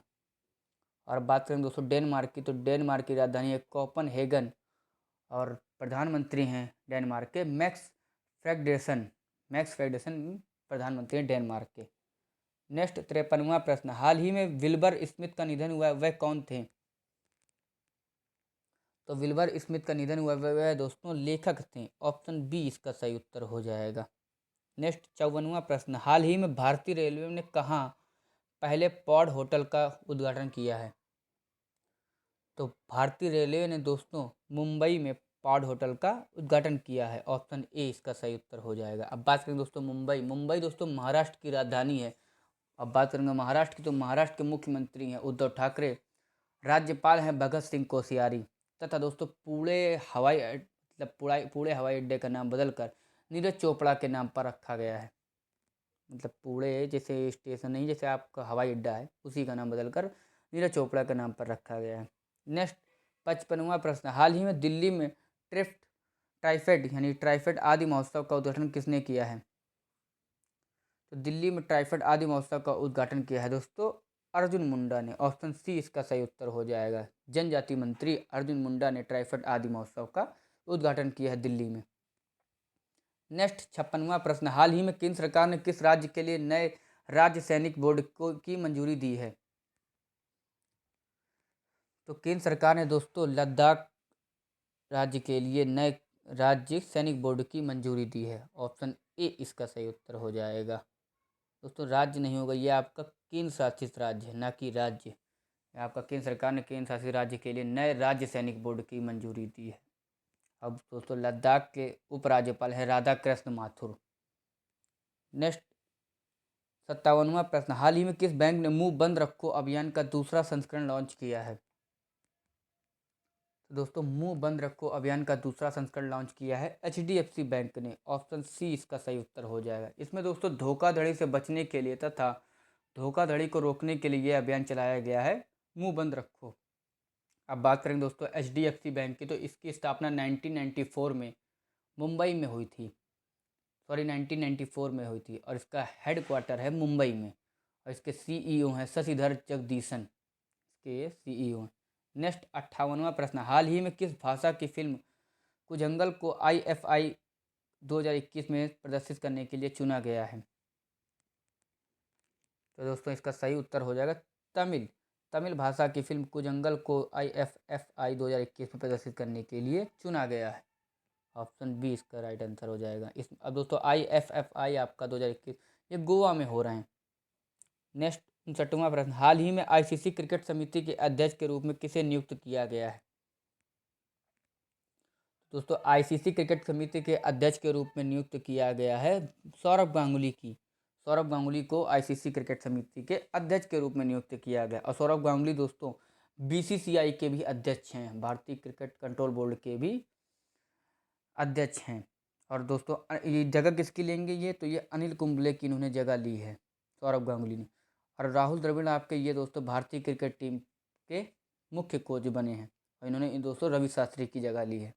और बात करें दोस्तों डेनमार्क की, तो डेनमार्क की राजधानी है कोपनहेगन, और प्रधानमंत्री हैं डेनमार्क के मैक्स फ्रेडरेशन प्रधानमंत्री हैं डेनमार्क के। नेक्स्ट 53वां प्रश्न, हाल ही में विल्बर स्मिथ का निधन हुआ, वह कौन थे? तो विल्बर स्मिथ का निधन हुआ वह दोस्तों लेखक थे। ऑप्शन बी इसका सही उत्तर हो जाएगा। नेक्स्ट 54वां प्रश्न, हाल ही में भारतीय रेलवे ने कहाँ पहले पॉड होटल का उद्घाटन किया है? तो भारतीय रेलवे ने दोस्तों मुंबई में पॉड होटल का उद्घाटन किया है। ऑप्शन ए इसका सही उत्तर हो जाएगा। अब बात करें दोस्तों मुंबई दोस्तों महाराष्ट्र की राजधानी है। अब बात करेंगे महाराष्ट्र की, तो महाराष्ट्र के मुख्यमंत्री हैं उद्धव ठाकरे, राज्यपाल हैं भगत सिंह कोश्यारी, तथा दोस्तों पुणे हवाई अड्डे का नाम बदलकर नीरज चोपड़ा के नाम पर रखा गया है। मतलब पुणे जैसे स्टेशन नहीं, जैसे आपका हवाई अड्डा है, उसी का नाम बदलकर नीरज चोपड़ा के नाम पर रखा गया है। नेक्स्ट 55वां प्रश्न, हाल ही में दिल्ली में ट्राइफेड आदि महोत्सव का उद्घाटन किसने किया है? तो दिल्ली में ट्राइफेड आदि महोत्सव का उद्घाटन किया है दोस्तों अर्जुन मुंडा ने। ऑप्शन सी इसका सही उत्तर हो जाएगा। जनजाति मंत्री अर्जुन मुंडा ने ट्राइफेड आदि महोत्सव का उद्घाटन किया है दिल्ली में। नेक्स्ट 56वां प्रश्न, हाल ही में केंद्र सरकार ने किस राज्य के लिए नए राज्य सैनिक बोर्ड की मंजूरी दी है? तो केंद्र सरकार ने दोस्तों लद्दाख राज्य के लिए नए राज्य सैनिक बोर्ड की मंजूरी दी है। ऑप्शन ए इसका सही उत्तर हो जाएगा। दोस्तों राज्य नहीं होगा, ये आपका केंद्र शासित राज्य है, ना कि राज्य। आपका केंद्र सरकार ने केंद्र शासित राज्य के लिए नए राज्य सैनिक बोर्ड की मंजूरी दी है। अब दोस्तों लद्दाख के उपराज्यपाल हैं राधा कृष्ण माथुर। नेक्स्ट 57वां प्रश्न, हाल ही में किस बैंक ने मुंह बंद रखो अभियान का दूसरा संस्करण लॉन्च किया है? तो दोस्तों मुंह बंद रखो अभियान का दूसरा संस्करण लॉन्च किया है HDFC बैंक ने। ऑप्शन सी इसका सही उत्तर हो जाएगा। इसमें दोस्तों धोखाधड़ी से बचने के लिए तथा धोखाधड़ी को रोकने के लिए यह अभियान चलाया गया है, मुंह बंद रखो। अब बात करें दोस्तों HDFC बैंक की, तो इसकी स्थापना 1994 में मुंबई में हुई थी। 1994 में हुई थी, और इसका हेड क्वार्टर है मुंबई में, और इसके CEO हैं शशिधर जगदीशन, इसके CEO हैं। नेक्स्ट 58वां प्रश्न, हाल ही में किस भाषा की फिल्म कुजंगल को IFI 2021 में प्रदर्शित करने के लिए चुना गया है? तो दोस्तों इसका सही उत्तर हो जाएगा तमिल भाषा की फिल्म कुजंगल को IFFI 2021 में प्रदर्शित करने के लिए चुना गया है। ऑप्शन बी इसका राइट आंसर हो जाएगा। अब दोस्तों IFFI आपका 2021 ये गोवा में हो रहे हैं। नेक्स्ट 59वां प्रश्न, हाल ही में ICC क्रिकेट समिति के अध्यक्ष के रूप में किसे नियुक्त किया गया है? दोस्तों ICC क्रिकेट समिति के अध्यक्ष के रूप में नियुक्त किया गया है सौरभ गांगुली को ICC क्रिकेट समिति के अध्यक्ष के रूप में नियुक्त किया गया। और सौरभ गांगुली दोस्तों BCCI के भी अध्यक्ष हैं, भारतीय क्रिकेट कंट्रोल बोर्ड के भी अध्यक्ष हैं। और दोस्तों ये जगह किसकी लेंगे ये, तो ये अनिल कुंबले की इन्होंने जगह ली है सौरभ गांगुली ने। और राहुल द्रविड़ आपके ये दोस्तों भारतीय क्रिकेट टीम के मुख्य कोच बने हैं, और इन्होंने इन दोस्तों रवि शास्त्री की जगह ली है।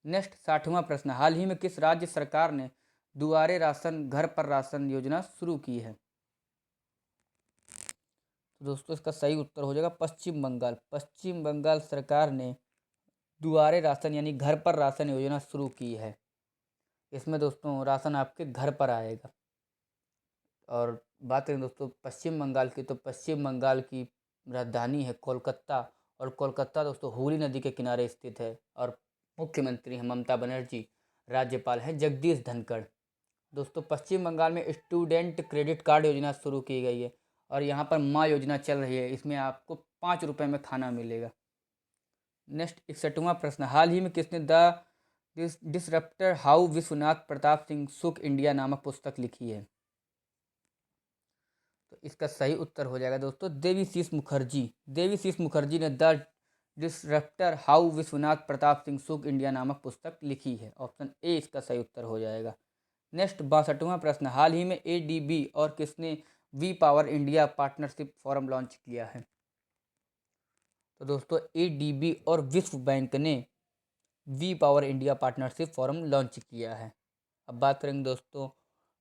नेक्स्ट 60वां प्रश्न, हाल ही में किस राज्य सरकार ने दुआरे राशन घर पर राशन योजना शुरू की है? तो दोस्तों इसका सही उत्तर हो जाएगा पश्चिम बंगाल सरकार ने दुआरे राशन यानी घर पर राशन योजना शुरू की है। इसमें दोस्तों राशन आपके घर पर आएगा। और बात करें दोस्तों पश्चिम बंगाल की, तो पश्चिम बंगाल की राजधानी है कोलकाता, और कोलकाता दोस्तों हुगली नदी के किनारे स्थित है। और मुख्यमंत्री हैं ममता बनर्जी, राज्यपाल हैं जगदीश धनखड़। दोस्तों पश्चिम बंगाल में स्टूडेंट क्रेडिट कार्ड योजना शुरू की गई है, और यहाँ पर माँ योजना चल रही है, इसमें आपको 5 रुपये में खाना मिलेगा। नेक्स्ट 61वां प्रश्न, हाल ही में किसने डिसरप्टर हाउ विश्वनाथ प्रताप सिंह सुख इंडिया नामक पुस्तक लिखी है? तो इसका सही उत्तर हो जाएगा दोस्तों देवीशीष मुखर्जी ने the disruptor how Vishwanath Pratap Singh सुख इंडिया नामक पुस्तक लिखी है। ऑप्शन ए इसका सही उत्तर हो जाएगा। नेक्स्ट 62वां प्रश्न, हाल ही में ADB और किसने we power India partnership forum launch किया है? तो दोस्तों ADB और विश्व बैंक ने we power India partnership forum launch किया है। अब बात करेंगे दोस्तों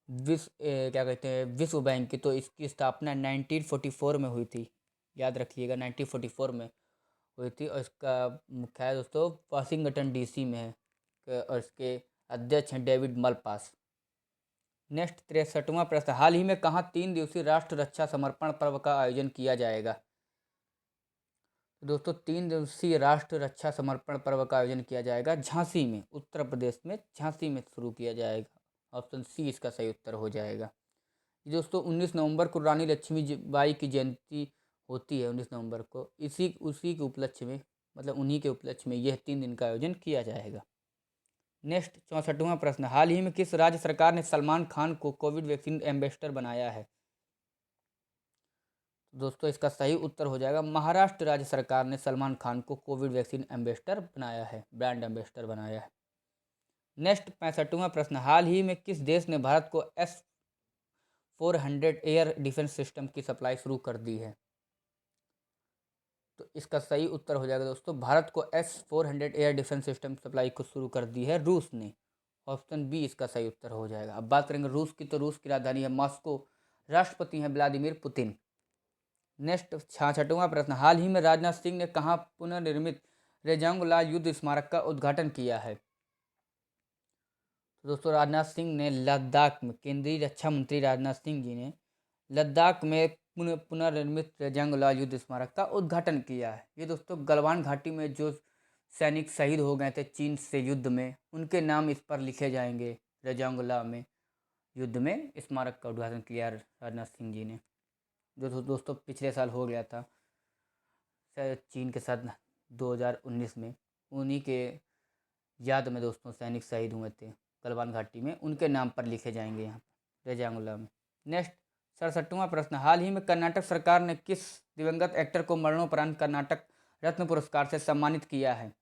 क्या कहते हैं विश्व बैंक की, तो इसकी स्थापना 1944 में हुई थी। याद रखिएगा 1944 में हुई थी, और इसका मुख्यालय दोस्तों वाशिंगटन डीसी में है, और इसके अध्यक्ष हैं डेविड मलपास। नेक्स्ट 63वां प्रश्न, हाल ही में कहाँ 3 दिवसीय राष्ट्र रक्षा समर्पण पर्व का आयोजन किया जाएगा? तो दोस्तों 3 दिवसीय राष्ट्र रक्षा समर्पण पर्व का आयोजन किया जाएगा झांसी में, उत्तर प्रदेश में झांसी में शुरू किया जाएगा। ऑप्शन सी इसका सही उत्तर हो जाएगा। ये दोस्तों 19 नवंबर को रानी लक्ष्मीबाई की जयंती होती है 19 नवंबर को, इसी उसी के उपलक्ष्य में, मतलब उन्हीं के उपलक्ष्य में यह 3 दिन का आयोजन किया जाएगा। नेक्स्ट 64वां प्रश्न, हाल ही में किस राज्य सरकार ने सलमान खान को कोविड वैक्सीन एम्बेसडर बनाया है? दोस्तों इसका सही उत्तर हो जाएगा महाराष्ट्र राज्य सरकार ने सलमान खान को कोविड वैक्सीन एम्बेसडर बनाया है, ब्रांड एम्बेसडर बनाया है। नेक्स्ट 65वां प्रश्न, हाल ही में किस देश ने भारत को S-400 एयर डिफेंस सिस्टम की सप्लाई शुरू कर दी है? तो इसका सही उत्तर हो जाएगा दोस्तों, भारत को S-400 air defence system supply को शुरू कर दी है रूस ने। ऑप्शन बी इसका सही उत्तर हो जाएगा। अब बात करेंगे रूस की, तो रूस की राजधानी है मॉस्को, राष्ट्रपति हैं व्लादिमीर पुतिन। नेक्स्ट 66वां प्रश्न, हाल ही में राजनाथ सिंह ने कहाँ पुनर्निर्मित रेजांग लाल युद्ध स्मारक का उद्घाटन किया है? तो दोस्तों राजनाथ सिंह ने लद्दाख में, केंद्रीय रक्षा मंत्री राजनाथ सिंह जी ने लद्दाख में पुनर्निर्मित रेजांग लाल युद्ध स्मारक का उद्घाटन किया है। ये दोस्तों गलवान घाटी में जो सैनिक शहीद हो गए थे चीन से युद्ध में, उनके नाम इस पर लिखे जाएंगे। रेजांगला में युद्ध में स्मारक का उद्घाटन किया राजनाथ सिंह जी ने, जो दोस्तों पिछले साल हो गया था चीन के साथ 2019 में। उन्हीं के याद में दोस्तों सैनिक शहीद हुए थे गलवान घाटी में, उनके नाम पर लिखे जाएंगे यहाँ पर रेजांगुला में। नेक्स्ट 67वां प्रश्न, हाल ही में कर्नाटक सरकार ने किस दिवंगत एक्टर को मरणोपरांत कर्नाटक रत्न पुरस्कार से सम्मानित किया है?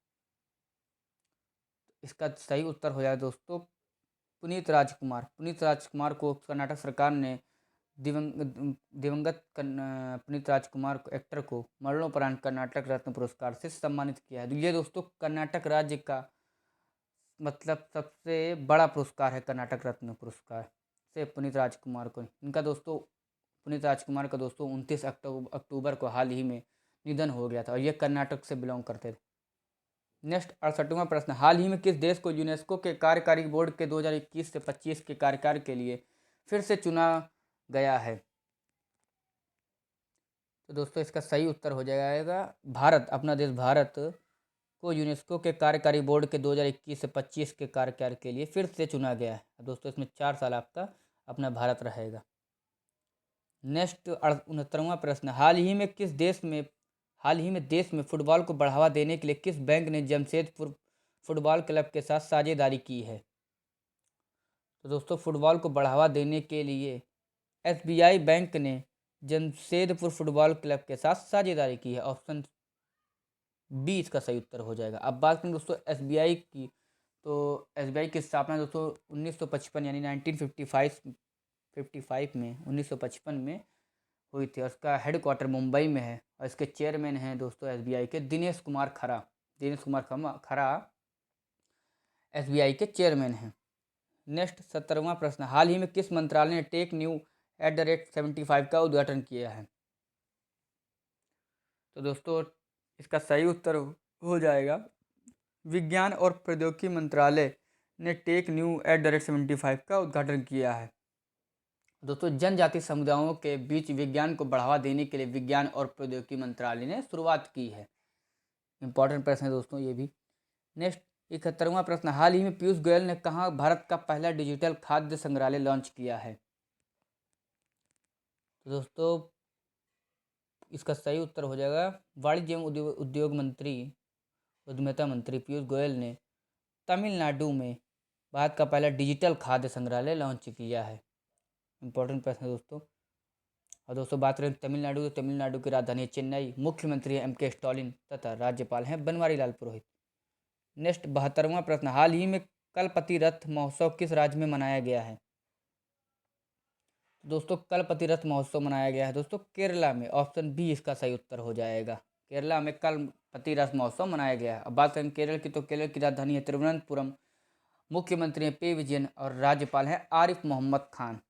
इसका सही उत्तर हो जाए दोस्तों पुनीत राजकुमार। पुनीत राजकुमार को कर्नाटक सरकार ने दिवंगत पुनीत राजकुमार को, एक्टर को मरणोपरांत कर्नाटक रत्न पुरस्कार से सम्मानित किया है। ये दोस्तों कर्नाटक राज्य का मतलब सबसे बड़ा पुरस्कार है, कर्नाटक रत्न पुरस्कार से पुनीत राजकुमार को। इनका दोस्तों पुनीत राजकुमार का दोस्तों 29 अक्टूबर को हाल ही में निधन हो गया था, और ये कर्नाटक से बिलोंग करते थे। नेक्स्ट 68वां प्रश्न, हाल ही में किस देश को यूनेस्को के कार्यकारी बोर्ड के 2021 से 25 के कार्यकाल के लिए फिर से चुना गया है? तो दोस्तों इसका सही उत्तर हो जाएगा भारत। अपना देश भारत को यूनेस्को के कार्यकारी बोर्ड के 2021 से 25 के कार्यकाल के लिए फिर से चुना गया है। दोस्तों इसमें 4 साल आपका अपना भारत रहेगा। नेक्स्ट 69वां प्रश्न, हाल ही में देश में फुटबॉल को बढ़ावा देने के लिए किस बैंक ने जमशेदपुर फुटबॉल क्लब के साथ साझेदारी की है? तो दोस्तों फुटबॉल को बढ़ावा देने के लिए SBI बैंक ने जमशेदपुर फुटबॉल क्लब के साथ साझेदारी की है। ऑप्शन बी इसका सही उत्तर हो जाएगा। अब बात करें दोस्तों SBI की, तो SBI की स्थापना दोस्तों 1955 यानी 1955 में 1955 में हुई थी, और इसका हेडक्वार्टर मुंबई में है, और इसके चेयरमैन हैं दोस्तों SBI के दिनेश कुमार खरा। दिनेश कुमार खरा SBI के चेयरमैन हैं। नेक्स्ट 70वां प्रश्न, हाल ही में किस मंत्रालय ने टेक न्यू @75 का उद्घाटन किया है? तो दोस्तों इसका सही उत्तर हो जाएगा विज्ञान और प्रौद्योगिकी मंत्रालय ने टेक न्यू @75 का उद्घाटन किया है। दोस्तों जनजातीय समुदायों के बीच विज्ञान को बढ़ावा देने के लिए विज्ञान और प्रौद्योगिकी मंत्रालय ने शुरुआत की है। इंपॉर्टेंट प्रश्न है दोस्तों ये भी। नेक्स्ट 71वां प्रश्न, हाल ही में पीयूष गोयल ने कहाँ भारत का पहला डिजिटल खाद्य संग्रहालय लॉन्च किया है? तो दोस्तों इसका सही उत्तर हो जाएगा वाणिज्य एवं उद्योग मंत्री, उद्यमिता मंत्री पीयूष गोयल ने तमिलनाडु में भारत का पहला डिजिटल खाद्य संग्रहालय लॉन्च किया है। इंपॉर्टेंट प्रश्न है दोस्तों। और दोस्तों बात करें तमिलनाडु, तो तमिलनाडु की राजधानी है चेन्नई, मुख्यमंत्री है MK स्टालिन तथा राज्यपाल हैं बनवारी लाल पुरोहित। नेक्स्ट 72वां प्रश्न, हाल ही में कलपति रथ महोत्सव किस राज्य में मनाया गया है? दोस्तों कलपति रथ महोत्सव मनाया गया है दोस्तों केरला में। ऑप्शन बी इसका सही उत्तर हो जाएगा, केरला में कल पति रस महोत्सव मनाया गया है। अब बात करें केरल की, तो केरल की राजधानी है तिरुवनंतपुरम। मुख्यमंत्री हैं पी विजयन और राज्यपाल हैं आरिफ मोहम्मद खान।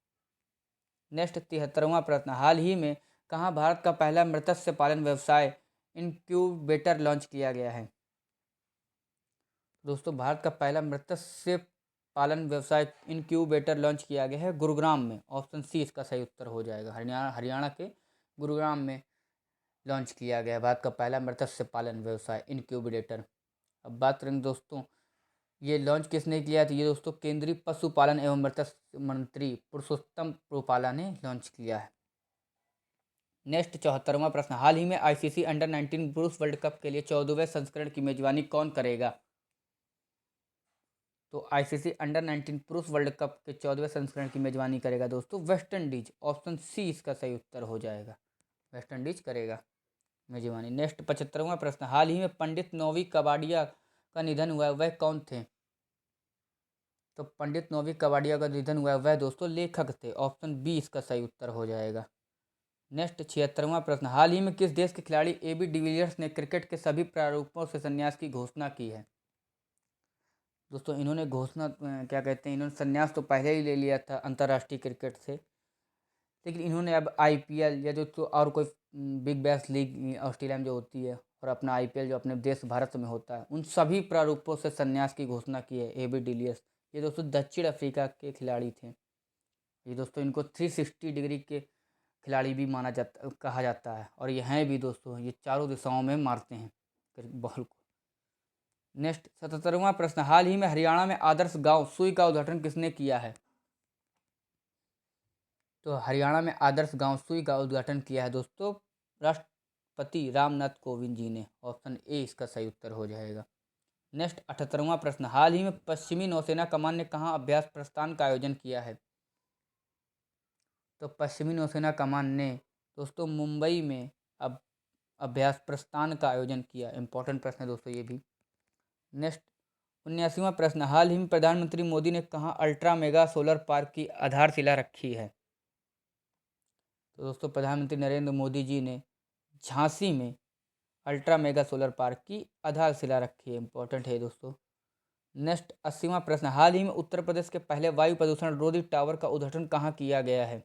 नेक्स्ट 73वां प्रश्न, हाल ही में कहाँ भारत का पहला मत्स्य पालन व्यवसाय इनक्यूबेटर लॉन्च किया गया है? दोस्तों भारत का पहला मत्स्य पालन व्यवसाय इनक्यूबेटर लॉन्च किया गया है गुरुग्राम में। ऑप्शन सी इसका सही उत्तर हो जाएगा। हरियाणा के गुरुग्राम में लॉन्च किया गया है भारत का पहला मत्स्य पालन व्यवसाय इनक्यूबेटर। अब बात करेंगे दोस्तों, ये लॉन्च किसने किया? तो ये दोस्तों केंद्रीय पशुपालन एवं मत्स्य मंत्री पुरुषोत्तम रुपाला ने लॉन्च किया है। नेक्स्ट 74वां प्रश्न, हाल ही में आईसीसी अंडर 19 पुरुष वर्ल्ड कप के लिए 14वें संस्करण की मेजबानी कौन करेगा? तो आईसीसी अंडर 19 पुरुष वर्ल्ड कप के 14वें संस्करण की मेजबानी करेगा दोस्तों वेस्ट इंडीज। ऑप्शन सी इसका सही उत्तर हो जाएगा, वेस्ट इंडीज करेगा मेजबानी। नेक्स्ट 75वां प्रश्न, हाल ही में पंडित नौवी कबाड़िया का निधन हुआ, वह कौन थे? तो पंडित नौवी कबाड़िया का निधन हुआ, वह दोस्तों लेखक थे। ऑप्शन बी इसका सही उत्तर हो जाएगा। नेक्स्ट 76वां प्रश्न, हाल ही में किस देश के खिलाड़ी एबी डिविलियर्स ने क्रिकेट के सभी प्रारूपों से संन्यास की घोषणा की है? दोस्तों इन्होंने घोषणा क्या कहते हैं, इन्होंने संन्यास तो पहले ही ले लिया था अंतर्राष्ट्रीय क्रिकेट से, लेकिन इन्होंने अब आईपीएल या जो तो और कोई बिग बैश लीग ऑस्ट्रेलिया में जो होती है और अपना आईपीएल जो अपने देश भारत में होता है, उन सभी प्रारूपों से संन्यास की घोषणा की है एबी डिविलियर्स। ये दोस्तों दक्षिण अफ्रीका के खिलाड़ी थे। ये दोस्तों इनको 360 डिग्री के खिलाड़ी भी माना जाता कहा जाता है, और ये हैं भी दोस्तों, ये चारों दिशाओं में मारते हैं बॉल को। नेक्स्ट 77वां प्रश्न, हाल ही में हरियाणा में आदर्श गांव सुई का उद्घाटन किसने किया है? तो हरियाणा में आदर्श गांव सुई का उद्घाटन किया है दोस्तों राष्ट्रपति रामनाथ कोविंद जी ने। ऑप्शन ए इसका सही उत्तर हो जाएगा। नेक्स्ट 78वां प्रश्न, हाल ही में पश्चिमी नौसेना कमान ने कहाँ अभ्यास प्रस्थान का आयोजन किया है? तो पश्चिमी नौसेना कमान ने दोस्तों मुंबई में अब अभ्यास प्रस्थान का आयोजन किया। इंपॉर्टेंट प्रश्न है दोस्तों ये भी। नेक्स्ट 79वां प्रश्न, हाल ही में प्रधानमंत्री मोदी ने कहाँ अल्ट्रा मेगा सोलर पार्क की आधारशिला रखी है? तो दोस्तों प्रधानमंत्री नरेंद्र मोदी जी ने झांसी में अल्ट्रा मेगा सोलर पार्क की आधारशिला रखी है। इंपॉर्टेंट है दोस्तों। नेक्स्ट 80वां प्रश्न, हाल ही में उत्तर प्रदेश के पहले वायु प्रदूषण रोधी टावर का उद्घाटन कहाँ किया गया है?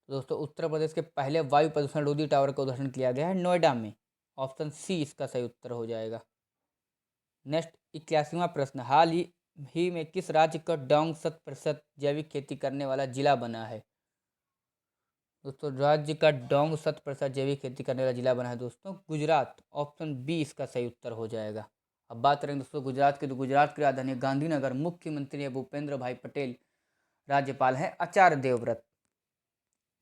तो दोस्तों उत्तर प्रदेश के पहले वायु प्रदूषण रोधी टावर का उद्घाटन किया गया है नोएडा में। ऑप्शन सी इसका सही उत्तर हो जाएगा। नेक्स्ट 81वां प्रश्न, हाल ही में किस राज्य का डोंग 100% जैविक खेती करने वाला जिला बना है? दोस्तों राज्य का डोंग 100% जैविक खेती करने वाला जिला बना है दोस्तों गुजरात। ऑप्शन बी इसका सही उत्तर हो जाएगा। अब बात करेंगे दोस्तों गुजरात की, तो गुजरात की राजधानी गांधीनगर। मुख्यमंत्री है भूपेंद्र भाई पटेल, राज्यपाल हैं आचार्य देवव्रत।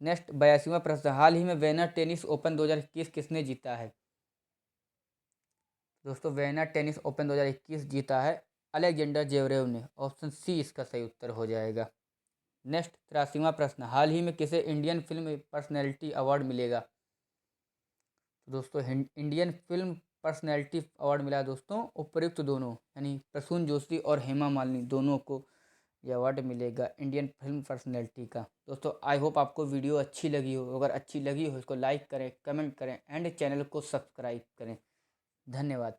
नेक्स्ट 82वां प्रश्न, हाल ही में वेना टेनिस ओपन 2021 किसने जीता है? दोस्तों वेना टेनिस ओपन 2021 जीता है अलेक्जेंडर जेवरेव ने। ऑप्शन सी इसका सही उत्तर हो जाएगा। नेक्स्ट 83वां प्रश्न, हाल ही में किसे इंडियन फिल्म पर्सनैलिटी अवार्ड मिलेगा? तो दोस्तों इंडियन फिल्म पर्सनैलिटी अवार्ड मिला दोस्तों उपयुक्त दोनों, यानी प्रसून जोशी और हेमा मालिनी दोनों को ये अवार्ड मिलेगा इंडियन फिल्म पर्सनैलिटी का। दोस्तों आई होप आपको वीडियो अच्छी लगी हो। अगर अच्छी लगी हो इसको लाइक करें, कमेंट करें एंड चैनल को सब्सक्राइब करें। धन्यवाद।